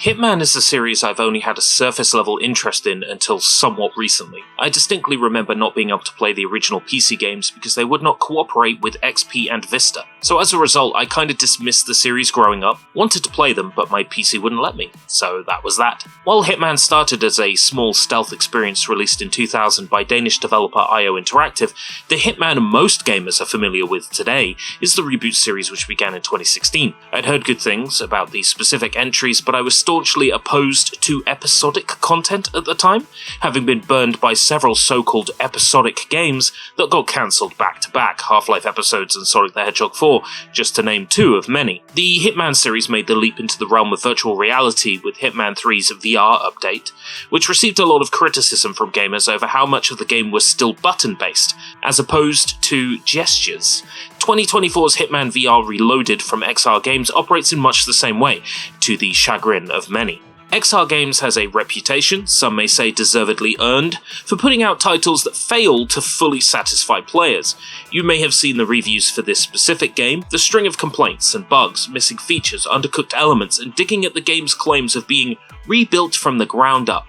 Hitman is a series I've only had a surface-level interest in until somewhat recently. I distinctly remember not being able to play the original PC games because they would not cooperate with XP and Vista. So as a result, I kinda dismissed the series growing up, wanted to play them, but my PC wouldn't let me. So that was that. While Hitman started as a small stealth experience released in 2000 by Danish developer IO Interactive, the Hitman most gamers are familiar with today is the reboot series which began in 2016. I'd heard good things about the specific entries, but I was staunchly opposed to episodic content at the time, having been burned by several so-called episodic games that got cancelled back-to-back, Half-Life episodes and Sonic the Hedgehog 4, just to name two of many. The Hitman series made the leap into the realm of virtual reality with Hitman 3's VR update, which received a lot of criticism from gamers over how much of the game was still button-based, as opposed to gestures. 2024's Hitman VR Reloaded from XR Games operates in much the same way, to the chagrin of many. XR Games has a reputation, some may say deservedly earned, for putting out titles that fail to fully satisfy players. You may have seen the reviews for this specific game, the string of complaints and bugs, missing features, undercooked elements, and digging at the game's claims of being rebuilt from the ground up.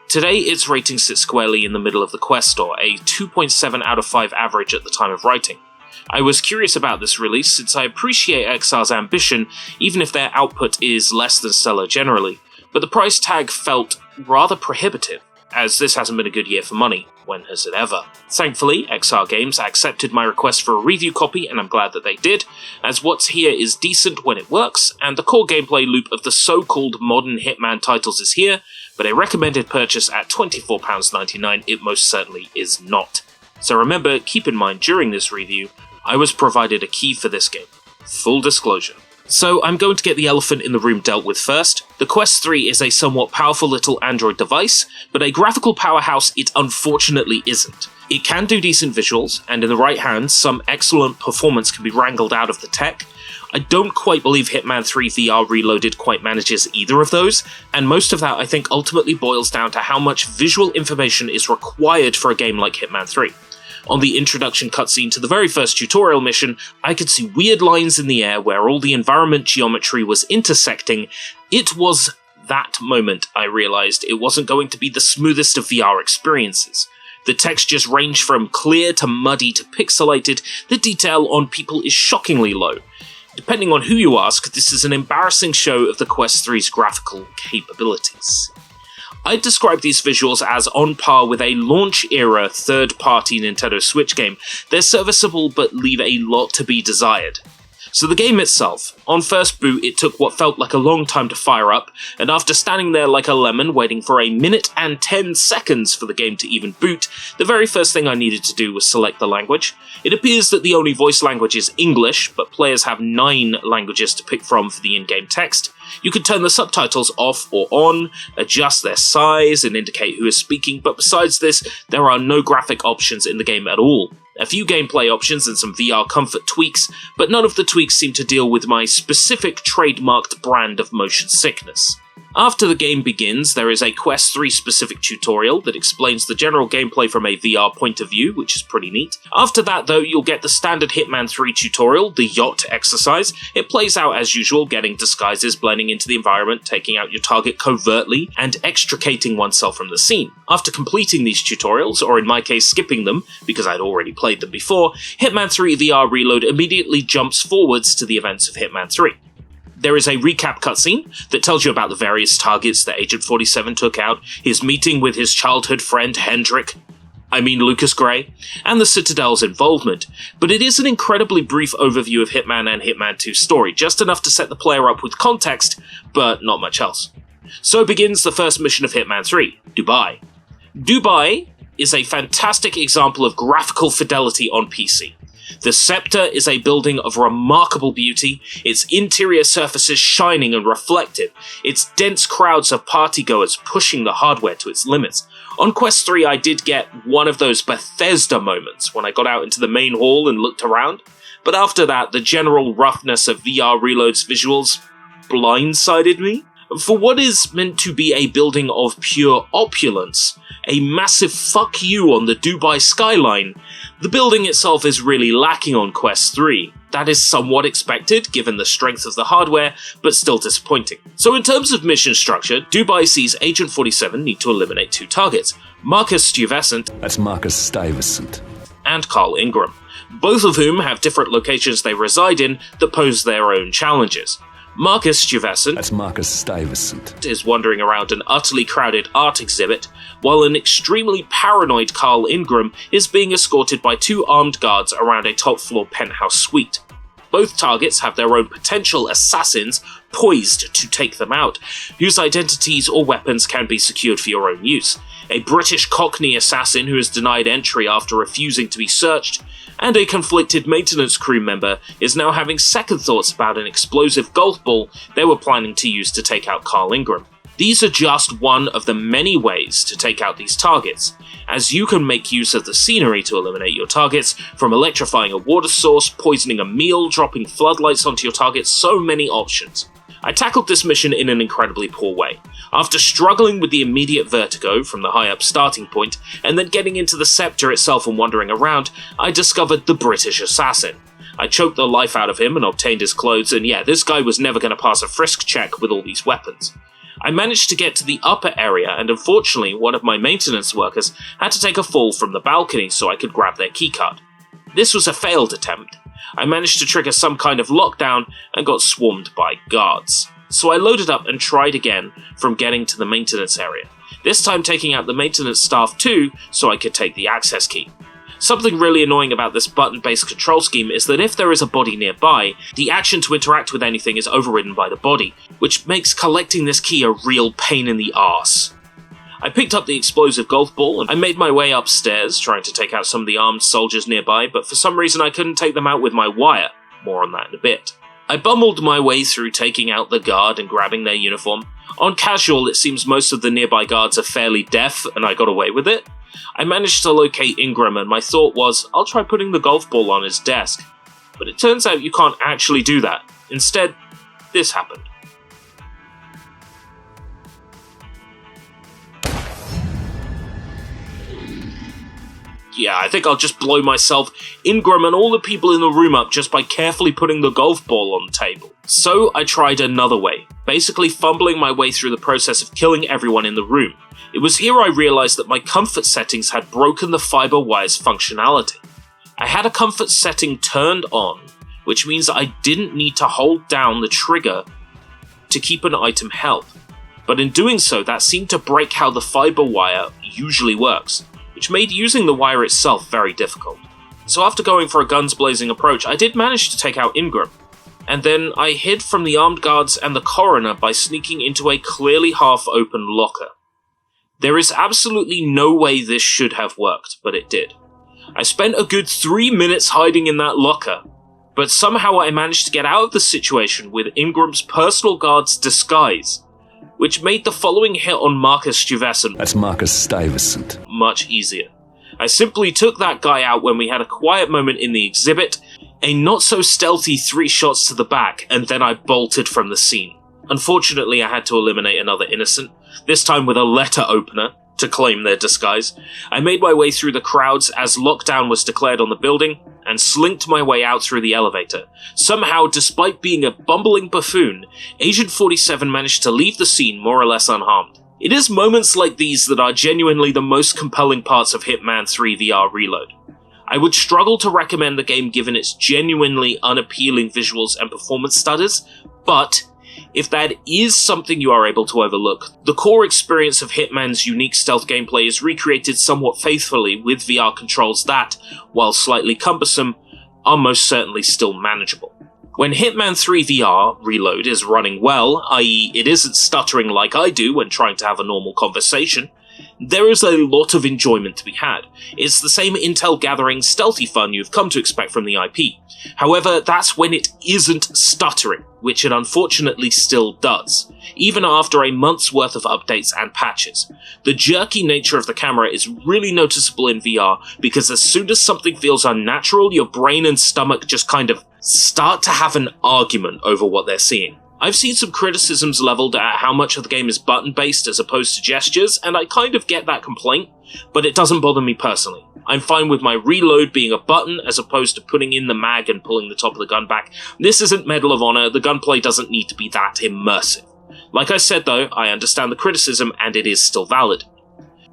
Today, its rating sits squarely in the middle of the Quest Store, a 2.7 out of 5 average at the time of writing. I was curious about this release since I appreciate XR's ambition, even if their output is less than stellar generally, but the price tag felt rather prohibitive, as this hasn't been a good year for money. When has it ever? Thankfully, XR Games accepted my request for a review copy, and I'm glad that they did, as what's here is decent when it works, and the core gameplay loop of the so-called modern Hitman titles is here, but a recommended purchase at £24.99 it most certainly is not. So remember, keep in mind during this review, I was provided a key for this game. Full disclosure. So I'm going to get the elephant in the room dealt with first. The Quest 3 is a somewhat powerful little Android device, but a graphical powerhouse it unfortunately isn't. It can do decent visuals, and in the right hands, some excellent performance can be wrangled out of the tech. I don't quite believe Hitman 3 VR Reloaded quite manages either of those, and most of that I think ultimately boils down to how much visual information is required for a game like Hitman 3. On the introduction cutscene to the very first tutorial mission, I could see weird lines in the air where all the environment geometry was intersecting. It was that moment I realised it wasn't going to be the smoothest of VR experiences. The textures range from clear to muddy to pixelated, the detail on people is shockingly low. Depending on who you ask, this is an embarrassing show of the Quest 3's graphical capabilities. I'd describe these visuals as on par with a launch-era third-party Nintendo Switch game. They're serviceable but leave a lot to be desired. So the game itself, on first boot it took what felt like a long time to fire up, and after standing there like a lemon waiting for 1 minute and 10 seconds for the game to even boot, the very first thing I needed to do was select the language. It appears that the only voice language is English, but players have 9 languages to pick from for the in-game text. You can turn the subtitles off or on, adjust their size and indicate who is speaking, but besides this, there are no graphic options in the game at all. A few gameplay options and some VR comfort tweaks, but none of the tweaks seem to deal with my specific trademarked brand of motion sickness. After the game begins, there is a Quest 3 specific tutorial that explains the general gameplay from a VR point of view, which is pretty neat. After that though, you'll get the standard Hitman 3 tutorial, the yacht exercise. It plays out as usual, getting disguises, blending into the environment, taking out your target covertly, and extricating oneself from the scene. After completing these tutorials, or in my case skipping them, because I'd already played them before, Hitman 3 VR Reload immediately jumps forwards to the events of Hitman 3. There is a recap cutscene that tells you about the various targets that Agent 47 took out, his meeting with his childhood friend Lucas Gray, and the Citadel's involvement, but it is an incredibly brief overview of Hitman and Hitman 2's story, just enough to set the player up with context, but not much else. So begins the first mission of Hitman 3, Dubai. Dubai is a fantastic example of graphical fidelity on PC. The Scepter is a building of remarkable beauty, its interior surfaces shining and reflective, its dense crowds of partygoers pushing the hardware to its limits. On Quest 3 I did get one of those Bethesda moments when I got out into the main hall and looked around, but after that the general roughness of VR Reload's visuals blindsided me. For what is meant to be a building of pure opulence, a massive fuck you on the Dubai skyline, the building itself is really lacking on Quest 3. That is somewhat expected given the strength of the hardware, but still disappointing. So in terms of mission structure, Dubai sees Agent 47 need to eliminate 2 targets, Marcus Stuyvesant, that's Marcus Stuyvesant, and Carl Ingram, both of whom have different locations they reside in that pose their own challenges. Marcus Stuyvesant, that's Marcus Stuyvesant, is wandering around an utterly crowded art exhibit, while an extremely paranoid Carl Ingram is being escorted by 2 armed guards around a top-floor penthouse suite. Both targets have their own potential assassins poised to take them out, whose identities or weapons can be secured for your own use. A British Cockney assassin who is denied entry after refusing to be searched, and a conflicted maintenance crew member is now having second thoughts about an explosive golf ball they were planning to use to take out Carl Ingram. These are just one of the many ways to take out these targets, as you can make use of the scenery to eliminate your targets, from electrifying a water source, poisoning a meal, dropping floodlights onto your targets, so many options. I tackled this mission in an incredibly poor way. After struggling with the immediate vertigo from the high up starting point, and then getting into the scepter itself and wandering around, I discovered the British assassin. I choked the life out of him and obtained his clothes, and yeah, this guy was never going to pass a frisk check with all these weapons. I managed to get to the upper area, and unfortunately one of my maintenance workers had to take a fall from the balcony so I could grab their keycard. This was a failed attempt. I managed to trigger some kind of lockdown and got swarmed by guards. So I loaded up and tried again from getting to the maintenance area, this time taking out the maintenance staff too so I could take the access key. Something really annoying about this button-based control scheme is that if there is a body nearby, the action to interact with anything is overridden by the body, which makes collecting this key a real pain in the arse. I picked up the explosive golf ball and I made my way upstairs, trying to take out some of the armed soldiers nearby, but for some reason I couldn't take them out with my wire. More on that in a bit. I bumbled my way through taking out the guard and grabbing their uniform. On casual, it seems most of the nearby guards are fairly deaf, and I got away with it. I managed to locate Ingram, and my thought was, I'll try putting the golf ball on his desk. But it turns out you can't actually do that. Instead, this happened. Yeah, I think I'll just blow myself, Ingram, and all the people in the room up just by carefully putting the golf ball on the table. So I tried another way, basically fumbling my way through the process of killing everyone in the room. It was here I realized that my comfort settings had broken the fiber wire's functionality. I had a comfort setting turned on, which means I didn't need to hold down the trigger to keep an item held. But in doing so, that seemed to break how the fiber wire usually works, which made using the wire itself very difficult. So after going for a guns blazing approach, I did manage to take out Ingram, and then I hid from the armed guards and the coroner by sneaking into a clearly half-open locker. There is absolutely no way this should have worked, but it did. I spent a good 3 minutes hiding in that locker, but somehow I managed to get out of the situation with Ingram's personal guard's disguise, which made the following hit on Marcus Stuyvesant, that's Marcus Stuyvesant, much easier. I simply took that guy out when we had a quiet moment in the exhibit, a not-so-stealthy 3 shots to the back, and then I bolted from the scene. Unfortunately, I had to eliminate another innocent, this time with a letter opener, to claim their disguise. I made my way through the crowds as lockdown was declared on the building, and slinked my way out through the elevator. Somehow, despite being a bumbling buffoon, Agent 47 managed to leave the scene more or less unharmed. It is moments like these that are genuinely the most compelling parts of Hitman 3 VR Reload. I would struggle to recommend the game given its genuinely unappealing visuals and performance stutters, but if that is something you are able to overlook, the core experience of Hitman's unique stealth gameplay is recreated somewhat faithfully with VR controls that, while slightly cumbersome, are most certainly still manageable. When Hitman 3 VR Reload is running well, i.e. it isn't stuttering like I do when trying to have a normal conversation, there is a lot of enjoyment to be had. It's the same intel gathering stealthy fun you've come to expect from the IP. However, that's when it isn't stuttering, which it unfortunately still does, even after a month's worth of updates and patches. The jerky nature of the camera is really noticeable in VR because as soon as something feels unnatural, your brain and stomach just kind of start to have an argument over what they're seeing. I've seen some criticisms leveled at how much of the game is button-based as opposed to gestures, and I kind of get that complaint, but it doesn't bother me personally. I'm fine with my reload being a button as opposed to putting in the mag and pulling the top of the gun back. This isn't Medal of Honor, the gunplay doesn't need to be that immersive. Like I said though, I understand the criticism and it is still valid.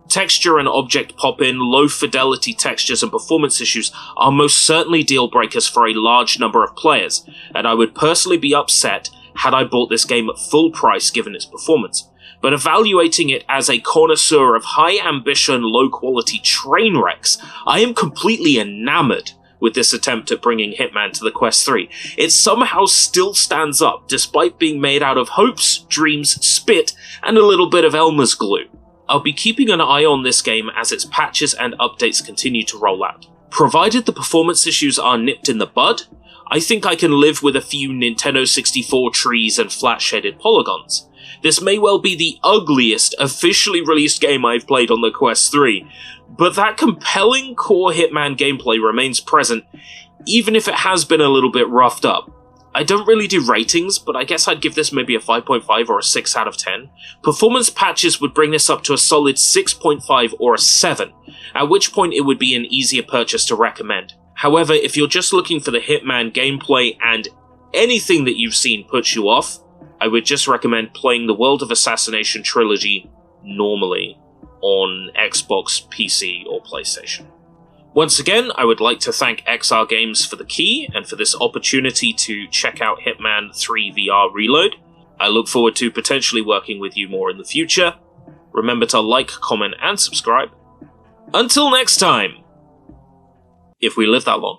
Texture and object pop-in, low fidelity textures and performance issues are most certainly deal breakers for a large number of players, and I would personally be upset had I bought this game at full price given its performance. But evaluating it as a connoisseur of high ambition, low quality train wrecks, I am completely enamored with this attempt at bringing Hitman to the Quest 3. It somehow still stands up despite being made out of hopes, dreams, spit, and a little bit of Elmer's glue. I'll be keeping an eye on this game as its patches and updates continue to roll out. Provided the performance issues are nipped in the bud, I think I can live with a few Nintendo 64 trees and flat-shaded polygons. This may well be the ugliest officially released game I've played on the Quest 3, but that compelling core Hitman gameplay remains present, even if it has been a little bit roughed up. I don't really do ratings, but I guess I'd give this maybe a 5.5 or a 6 out of 10. Performance patches would bring this up to a solid 6.5 or a 7, at which point it would be an easier purchase to recommend. However, if you're just looking for the Hitman gameplay and anything that you've seen puts you off, I would just recommend playing the World of Assassination trilogy normally on Xbox, PC, or PlayStation. Once again, I would like to thank XR Games for the key and for this opportunity to check out Hitman 3 VR Reload. I look forward to potentially working with you more in the future. Remember to like, comment, and subscribe. Until next time! If we live that long.